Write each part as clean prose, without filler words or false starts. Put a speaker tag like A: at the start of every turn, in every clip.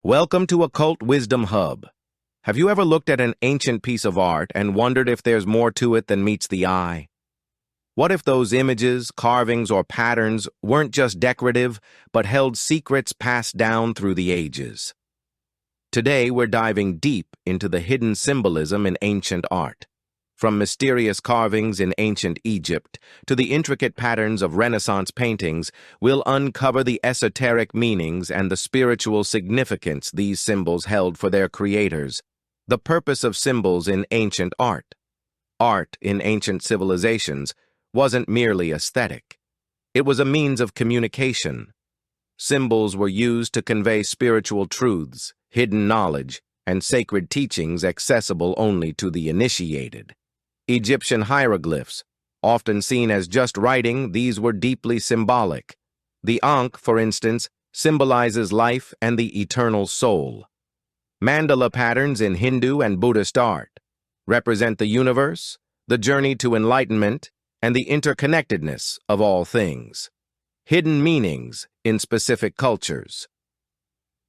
A: Welcome to Occult Wisdom Hub. Have you ever looked at an ancient piece of art and wondered if there's more to it than meets the eye? What if those images, carvings, or patterns weren't just decorative, but held secrets passed down through the ages? Today, we're diving deep into the hidden symbolism in ancient art. From mysterious carvings in ancient Egypt to the intricate patterns of Renaissance paintings, we'll uncover the esoteric meanings and the spiritual significance these symbols held for their creators. The purpose of symbols in ancient art. Art in ancient civilizations wasn't merely aesthetic. It was a means of communication. Symbols were used to convey spiritual truths, hidden knowledge, and sacred teachings accessible only to the initiated. Egyptian hieroglyphs, often seen as just writing, these were deeply symbolic. The Ankh, for instance, symbolizes life and the eternal soul. Mandala patterns in Hindu and Buddhist art represent the universe, the journey to enlightenment, and the interconnectedness of all things. Hidden meanings in specific cultures.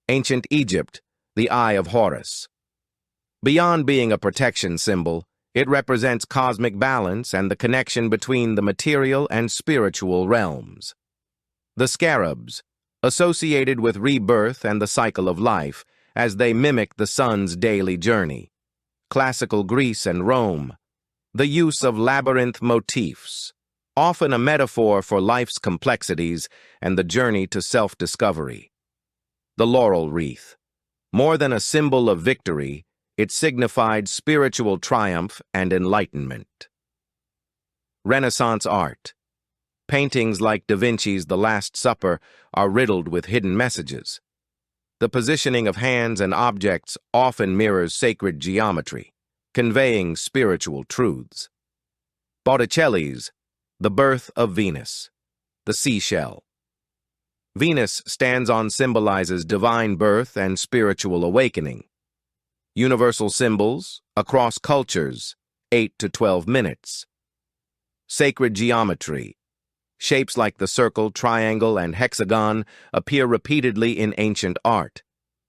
A: Ancient Egypt, the Eye of Horus. Beyond being a protection symbol, it represents cosmic balance and the connection between the material and spiritual realms. The Scarabs, associated with rebirth and the cycle of life, as they mimic the sun's daily journey. Classical Greece and Rome. The use of labyrinth motifs, often a metaphor for life's complexities and the journey to self-discovery. The laurel wreath. More than a symbol of victory, it signified spiritual triumph and enlightenment. Renaissance art. Paintings like Da Vinci's The Last Supper are riddled with hidden messages. The positioning of hands and objects often mirrors sacred geometry, conveying spiritual truths. Botticelli's The Birth of Venus, the seashell. Venus stands on symbolizes divine birth and spiritual awakening. Universal symbols, across cultures, 8 to 12 minutes. Sacred geometry. Shapes like the circle, triangle, and hexagon appear repeatedly in ancient art.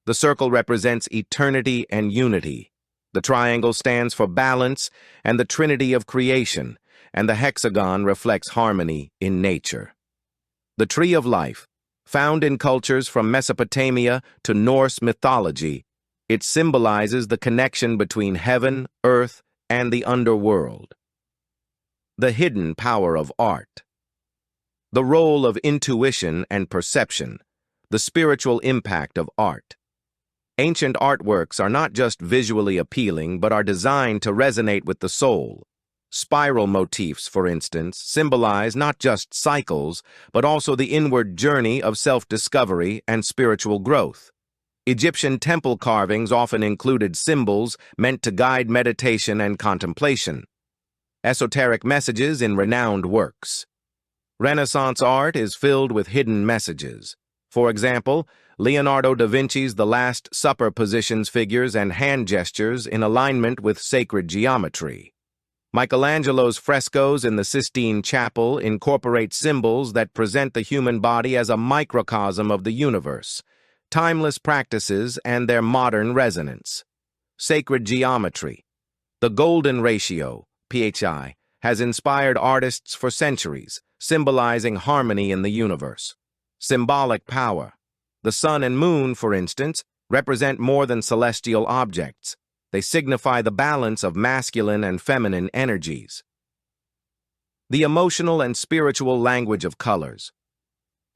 A: The circle represents eternity and unity. The triangle stands for balance and the trinity of creation, and the hexagon reflects harmony in nature. The tree of life, found in cultures from Mesopotamia to Norse mythology, it symbolizes the connection between heaven, earth, and the underworld. The hidden power of art. The role of intuition and perception, the spiritual impact of art. Ancient artworks are not just visually appealing, but are designed to resonate with the soul. Spiral motifs, for instance, symbolize not just cycles, but also the inward journey of self-discovery and spiritual growth. Egyptian temple carvings often included symbols meant to guide meditation and contemplation. Esoteric messages in renowned works. Renaissance art is filled with hidden messages. For example, Leonardo da Vinci's The Last Supper positions figures and hand gestures in alignment with sacred geometry. Michelangelo's frescoes in the Sistine Chapel incorporate symbols that present the human body as a microcosm of the universe, timeless practices and their modern resonance. Sacred geometry. The golden ratio, phi, has inspired artists for centuries, symbolizing harmony in the universe. Symbolic power. The sun and moon, for instance, represent more than celestial objects. They signify the balance of masculine and feminine energies. The emotional and spiritual language of colors.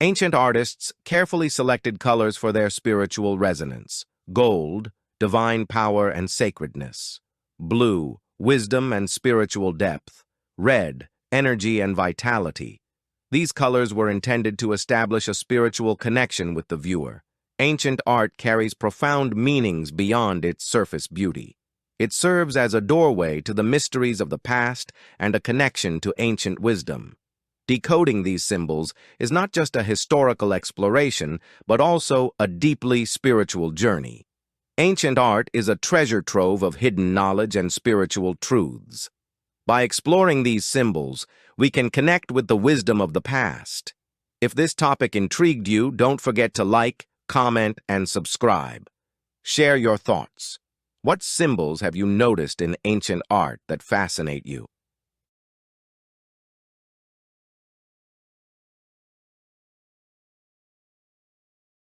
A: Ancient artists carefully selected colors for their spiritual resonance. Gold, divine power and sacredness. Blue, wisdom and spiritual depth. Red, energy and vitality. These colors were intended to establish a spiritual connection with the viewer. Ancient art carries profound meanings beyond its surface beauty. It serves as a doorway to the mysteries of the past and a connection to ancient wisdom. Decoding these symbols is not just a historical exploration, but also a deeply spiritual journey. Ancient art is a treasure trove of hidden knowledge and spiritual truths. By exploring these symbols, we can connect with the wisdom of the past. If this topic intrigued you, don't forget to like, comment, and subscribe. Share your thoughts. What symbols have you noticed in ancient art that fascinate you?